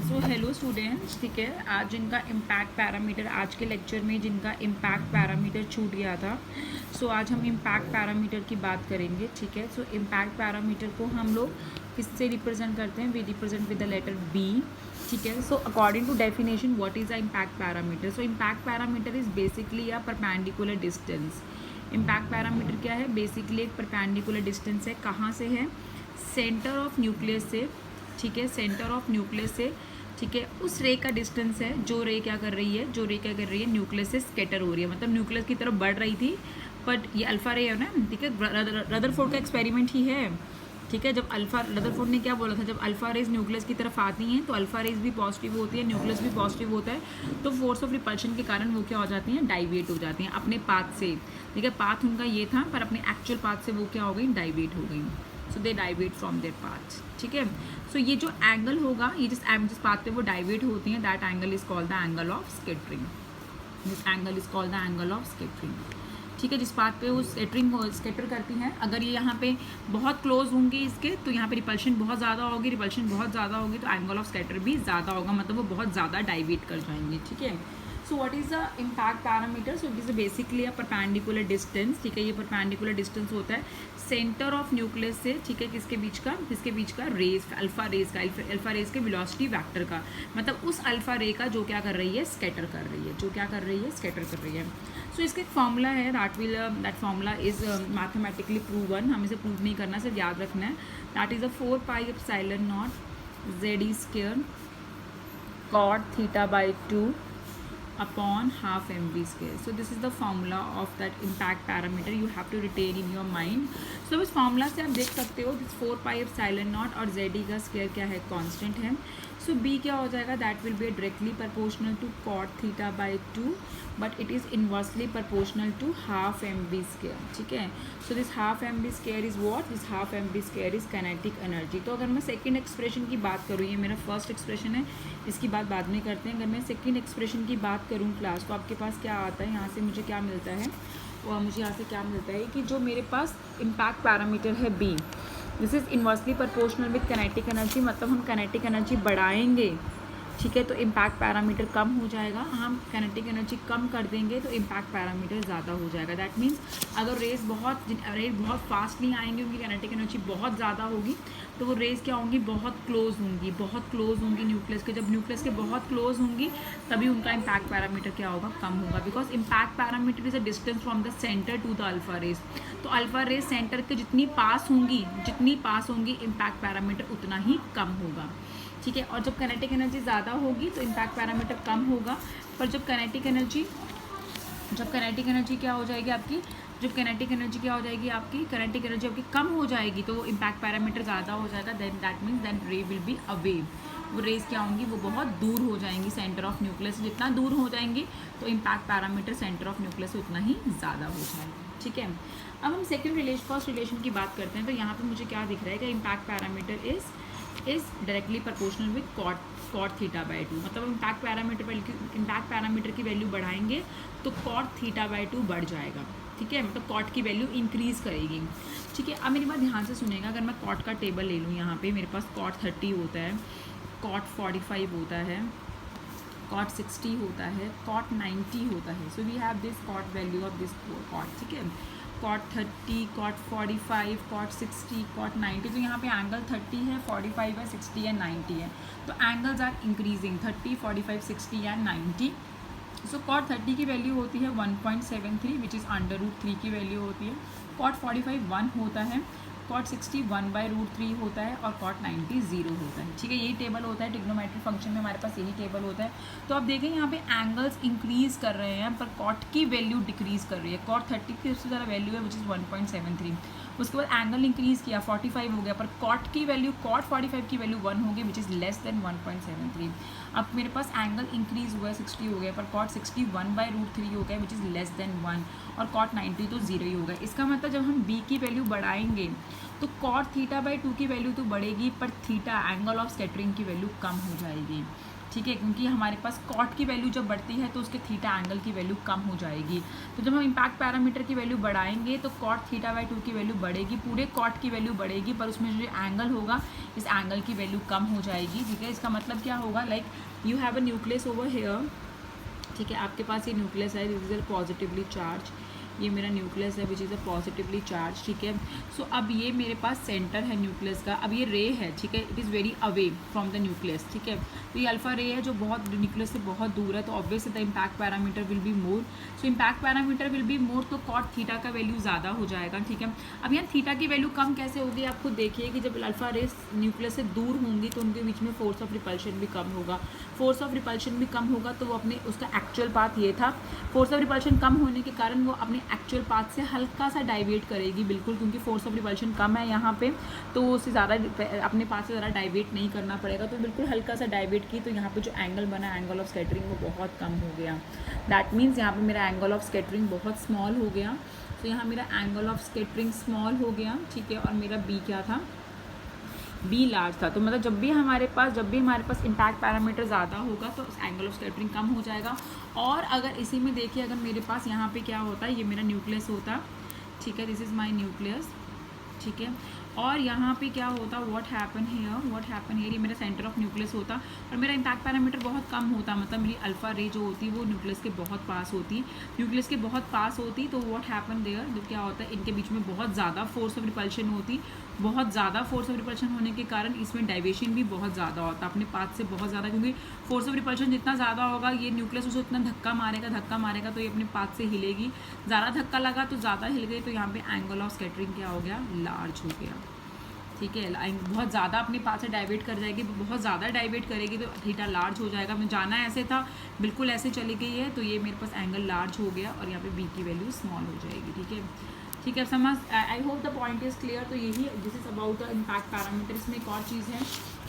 So hello students, ठीक है। आज जिनका इम्पैक्ट पैरामीटर, आज के लेक्चर में जिनका इम्पैक्ट पैरामीटर छूट गया था, सो आज हम इम्पैक्ट पैरामीटर की बात करेंगे, ठीक है। सो इम्पैक्ट पैरामीटर को हम लोग किससे रिप्रेजेंट करते हैं? We represent with the letter b, ठीक है। So according to definition what is the impact parameter? So impact parameter is basically a perpendicular distance. Impact parameter क्या है? बेसिकली एक परपेंडिकुलर डिस्टेंस है। कहाँ से है? सेंटर ऑफ न्यूक्लियस से, ठीक है। सेंटर ऑफ न्यूक्लियस से, ठीक है, उस रे का डिस्टेंस है जो रे क्या कर रही है, न्यूक्लियस से स्कैटर हो रही है, मतलब न्यूक्लियस की तरफ बढ़ रही थी, बट ये अल्फा रे है ना, ठीक है। रदरफोर्ड का एक्सपेरिमेंट ही है, ठीक है। जब रदरफोर्ड ने क्या बोला था, जब अल्फा रेज न्यूक्लियस की तरफ आती हैं तो अल्फा रेज भी पॉजिटिव होती है, न्यूक्लियस भी पॉजिटिव होता है, तो फोर्स ऑफ रिपल्शन के कारण वो क्या हो जाती हैं? डाइवेट हो जाती हैं अपने पाथ से, ठीक है। पाथ उनका ये था, पर अपने एक्चुअल पाथ से वो क्या हो गई? डाइवेट हो गई। सो दे डाइवेट फ्रॉम देयर पाथ, ठीक है। सो ये जो एंगल होगा, ये जिस पाथ पे वो डाइवेट होती हैं, that angle is called the angle of scattering. This angle is called the angle of scattering, ठीक है। जिस पाथ पे वो स्कैटर करती हैं, अगर ये यहाँ पे बहुत क्लोज होंगी इसके, तो यहाँ पे रिपल्शन बहुत ज़्यादा होगी, तो एंगल ऑफ स्कैटर भी ज़्यादा होगा, मतलब वो बहुत ज़्यादा डाइवेट कर जाएंगे, ठीक है। So what is the impact parameter? So it is basically a perpendicular distance, ठीक है। ये परपेंडिकुलर डिस्टेंस होता है सेंटर ऑफ न्यूक्लियस से, ठीक है, किसके बीच का? रेज, अल्फा रेज के वेलोसिटी वेक्टर का, मतलब उस अल्फा रे का जो क्या कर रही है? स्कैटर कर रही है। सो इसका एक फॉर्मूला है, that formula is mathematically proven, हम इसे प्रूव नहीं करना, सिर्फ याद रखना है। That is a 4 pi epsilon not z square cot theta by 2 upon half mv square. So this is the formula of that impact parameter you have to retain in your mind. So इस formula से आप देख सकते हो this 4 pi epsilon naught और Z का square क्या है? कांस्टेंट है। सो बी क्या हो जाएगा? That will be directly proportional to cot theta by 2, but it is inversely proportional to half M V square, ठीक है। So this half M V square is what? This half M V square is kinetic energy. तो अगर मैं second expression की बात करूँ, ये मेरा फर्स्ट एक्सप्रेशन है, इसकी बात बाद में करते हैं। अगर मैं सेकेंड एक्सप्रेशन की बात करूँ क्लास, तो आपके पास क्या आता है? यहाँ से मुझे क्या मिलता है? और मुझे यहाँ से क्या मिलता है कि जो मेरे पास इम्पैक्ट पैरामीटर है B, this is inversely proportional with kinetic energy, मतलब हम काइनेटिक एनर्जी बढ़ाएंगे, ठीक है, तो इम्पैक्ट पैरामीटर कम हो जाएगा। हम काइनेटिक एनर्जी कम कर देंगे तो इम्पैक्ट पैरामीटर ज़्यादा हो जाएगा। दैट मीन्स अगर रेज बहुत फास्ट नहीं आएंगी, उनकी काइनेटिक एनर्जी बहुत ज़्यादा होगी, तो वो रेज क्या होंगी? बहुत क्लोज होंगी न्यूक्लियस के। जब न्यूक्लियस के बहुत क्लोज होंगी होंगी, तभी उनका इम्पैक्ट पैरामीटर क्या होगा? कम होगा, because impact parameter is a distance from the centre to the alpha rays. तो अल्फा रेज सेंटर के जितनी पास होंगी इम्पैक्ट पैरामीटर उतना ही कम होगा, ठीक है। और जब काइनेटिक एनर्जी ज़्यादा होगी तो इम्पैक्ट पैरामीटर कम होगा, पर जब काइनेटिक एनर्जी क्या हो जाएगी आपकी? काइनेटिक एनर्जी आपकी कम हो जाएगी, तो इम्पैक्ट पैरामीटर ज़्यादा हो जाएगा। Then that means then ray will be away. वो रेज क्या होंगी? वो बहुत दूर हो जाएंगी सेंटर ऑफ न्यूक्लियस से। जितना दूर हो जाएंगी तो impact parameter centre of nucleus से उतना ही ज़्यादा हो जाएगा, ठीक है। अब हम फर्स्ट रिलेशन की बात करते हैं। तो यहाँ पर मुझे क्या दिख रहा है कि impact parameter is directly proportional with cot theta by 2, मतलब इम्पैक्ट पैरामीटर की वैल्यू बढ़ाएंगे तो कॉट थीटा बाई 2 बढ़ जाएगा, ठीक है, मतलब कॉट की वैल्यू इंक्रीज़ करेगी, ठीक है। अब मेरी बात ध्यान से सुनेगा। अगर मैं कॉट का टेबल ले लूँ, यहाँ पे मेरे पास कॉट 30 होता है, कॉट 45 होता है, कॉट 60 होता है, कॉट 90 होता है। So we have this cot value of this cot, ठीक है। Cot 30, cot 45, cot 60, cot 90। तो यहाँ पे एंगल 30 है, 45 है, 60 है, 90 है। तो angles are increasing 30, 45, 60 and 90। So cot 30 की वैल्यू होती है 1.73, विच इज़ √3 की वैल्यू होती है। कॉट 45 1 होता है, कॉट 60 1/√3 होता है, और कॉट 90 0 होता है, ठीक है। यही टेबल होता है ट्रिग्नोमेट्रिक फंक्शन में, हमारे पास यही टेबल होता है। तो आप देखें यहाँ पे एंगल्स इंक्रीज़ कर रहे हैं, पर कॉट की वैल्यू डिक्रीज़ कर रही है। कॉट 30 की सबसे ज़्यादा वैल्यू है, विच इज़ 1.73। उसके बाद एंगल इंक्रीज़ किया, 45 हो गया, पर कॉट 45 की वैल्यू 1 होगी, विच इज़ लेस देन 1.73। अब मेरे पास एंगल इंक्रीज़ हुआ है, 60 हो गया, पर कॉट 60 1/√3 हो गया, विच इज़ लेस देन 1, और कॉट 90 तो 0 ही होगा। इसका मतलब जब हम बी की वैल्यू बढ़ाएंगे तो कॉट थीटा बाई 2 की वैल्यू तो बढ़ेगी, पर थीटा एंगल ऑफ स्कैटरिंग की वैल्यू कम हो जाएगी, ठीक ठीक है, क्योंकि हमारे पास कॉट की वैल्यू जब बढ़ती है तो उसके थीटा एंगल की वैल्यू कम हो जाएगी। तो जब हम इम्पैक्ट पैरामीटर की वैल्यू बढ़ाएंगे तो कॉट थीटा बाई 2 की वैल्यू बढ़ेगी, पूरे कॉट की वैल्यू बढ़ेगी, पर उसमें जो एंगल होगा इस एंगल की वैल्यू कम हो जाएगी। ठीक है, इसका मतलब क्या होगा, like you have a nucleus over here. ठीक है, आपके पास ये न्यूक्लियस है, this is a positively charge, ये मेरा न्यूक्लियस है which is a positively charge. ठीक है, सो अब ये मेरे पास सेंटर है न्यूक्लियस का, अब ये रे है। ठीक है, it is very away from the nucleus. ठीक है, तो ये अल्फा रे है जो बहुत न्यूक्लियस से बहुत दूर है, तो obviously the impact parameter will be more. So impact parameter will be more, तो कॉट थीटा का वैल्यू ज़्यादा हो जाएगा। ठीक है, अब यहाँ थीटा की वैल्यू कम कैसे होगी, आप खुद देखिए कि जब अल्फा रेस न्यूक्लियस से दूर होंगी तो उनके बीच में फोर्स ऑफ रिपल्शन भी कम होगा। फोर्स ऑफ रिपल्शन भी कम होगा तो वो अपने, उसका एक्चुअल पाथ ये था, फोर्स ऑफ रिपल्शन कम होने के कारण वो अपने एक्चुअल पाथ से हल्का सा डाइवेट करेगी, बिल्कुल, क्योंकि फोर्स ऑफ रिपल्शन कम है यहाँ पे, तो उससे ज़्यादा अपने पाथ से ज़्यादा डाइवेट नहीं करना पड़ेगा, तो बिल्कुल हल्का सा डाइवेट की, तो यहाँ पे जो एंगल बना एंगल ऑफ स्कैटरिंग वो बहुत कम हो गया। दैट मीन्स यहाँ पे मेरा एंगल ऑफ स्कैटरिंग बहुत स्मॉल हो गया। तो यहाँ मेरा एंगल ऑफ स्कैटरिंग स्मॉल हो गया। ठीक है, और मेरा बी क्या था, बी लार्ज था। तो मतलब जब भी हमारे पास इम्पैक्ट पैरामीटर ज़्यादा होगा तो एंगल ऑफ स्कैटरिंग कम हो जाएगा। और अगर इसी में देखिए, अगर मेरे पास यहाँ पे क्या होता है, ये मेरा न्यूक्लियस होता, ठीक है, दिस इज़ माय न्यूक्लियस। ठीक है, और यहाँ पे क्या होता, व्हाट हैपन हियर, ये मेरा सेंटर ऑफ न्यूक्लियस होता और मेरा इम्पैक्ट पैरामीटर बहुत कम होता, मतलब मेरी अल्फा रे जो होती वो न्यूक्लियस के बहुत पास होती, तो व्हाट हैपन देयर, जो क्या होता है, इनके बीच में बहुत ज़्यादा फोर्स ऑफ रिपल्शन होती, बहुत ज़्यादा फोर्स ऑफ रिपल्शन होने के कारण इसमें डाइवेशन भी बहुत ज़्यादा होता अपने पाथ से, बहुत ज़्यादा, क्योंकि फोर्स ऑफ रिपल्शन जितना ज़्यादा होगा ये न्यूक्लियस उसे उतना धक्का मारेगा तो ये अपने पाथ से हिलेगी, ज़्यादा धक्का लगा तो ज़्यादा हिल गई, तो यहाँ पे एंगल ऑफ स्कैटरिंग क्या हो गया, लार्ज हो गया। ठीक है, बहुत ज़्यादा अपने पास से डाइवेट कर जाएगी, बहुत ज़्यादा डाइवेट करेगी तो थीटा लार्ज हो जाएगा। मैं जाना ऐसे था, बिल्कुल ऐसे चली गई है, तो ये मेरे पास एंगल लार्ज हो गया और यहाँ पे बी की वैल्यू स्मॉल हो जाएगी। ठीक है, समझ, I hope the point is clear. तो यही this is about the impact parameter. इसमें एक और चीज़ है,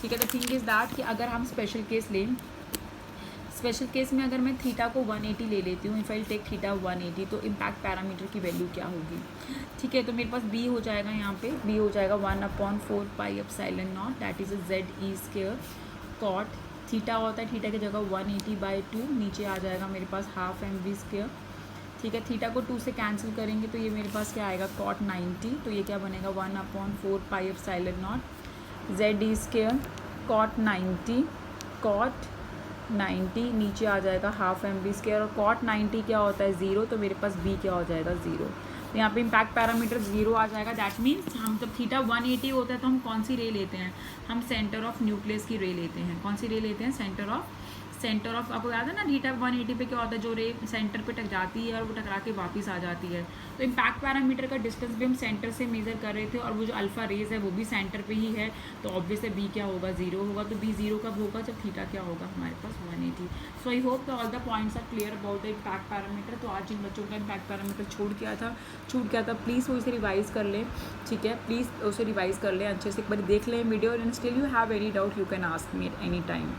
ठीक है, द थिंग इज़ दैट कि अगर हम स्पेशल केस लें, स्पेशल केस में अगर मैं थीटा को 180 ले लेती हूँ, इफ़ आई टेक थीटा 180, तो इम्पैक्ट पैरामीटर की वैल्यू क्या होगी। ठीक है, तो मेरे पास बी हो जाएगा, यहाँ पे बी हो जाएगा 1/4 pi epsilon naught, that is a ZE² cot theta होता है, थीटा की जगह 180/2, नीचे आ जाएगा मेरे पास हाफ mv²। ठीक है, थीटा को 2 से कैंसिल करेंगे तो ये मेरे पास क्या आएगा, कॉट 90, तो ये क्या बनेगा 1/4 pi epsilon naught ZE² cot 90, cot 90 नीचे आ जाएगा हाफ mv², और कॉट 90 क्या होता है, 0, तो मेरे पास बी क्या हो जाएगा, 0। तो यहाँ पे इम्पैक्ट पैरामीटर 0 आ जाएगा। दैट मीन्स हम जब थीटा 180 होता है तो हम कौन सी रे लेते हैं, हम सेंटर ऑफ न्यूक्लियस की रे लेते हैं। कौन सी रे लेते हैं, सेंटर ऑफ, आपको याद है ना, थीटा 180 पे क्या होता है, जो रे सेंटर पे टक जाती है और वो टकरा के वापस आ जाती है। तो इम्पैक्ट पैरामीटर का डिस्टेंस भी हम सेंटर से मेजर कर रहे थे, और वो जो अल्फा रेज है वो भी सेंटर पे ही है, तो ऑब्वियसली बी क्या होगा, 0 होगा। तो बी 0 कब होगा, जब थीटा क्या होगा हमारे पास 180। So I hope all the points are clear about the impact parameter. तो आज जिन बच्चों का इम्पैक्ट पैरामीटर छूट गया था प्लीज़ वो इसे रिवाइज़ कर लें। ठीक है, प्लीज़ उसे रिवाइज़ कर लें अच्छे से, एक बार देख लें video, and still you have any doubt you can ask me at any time.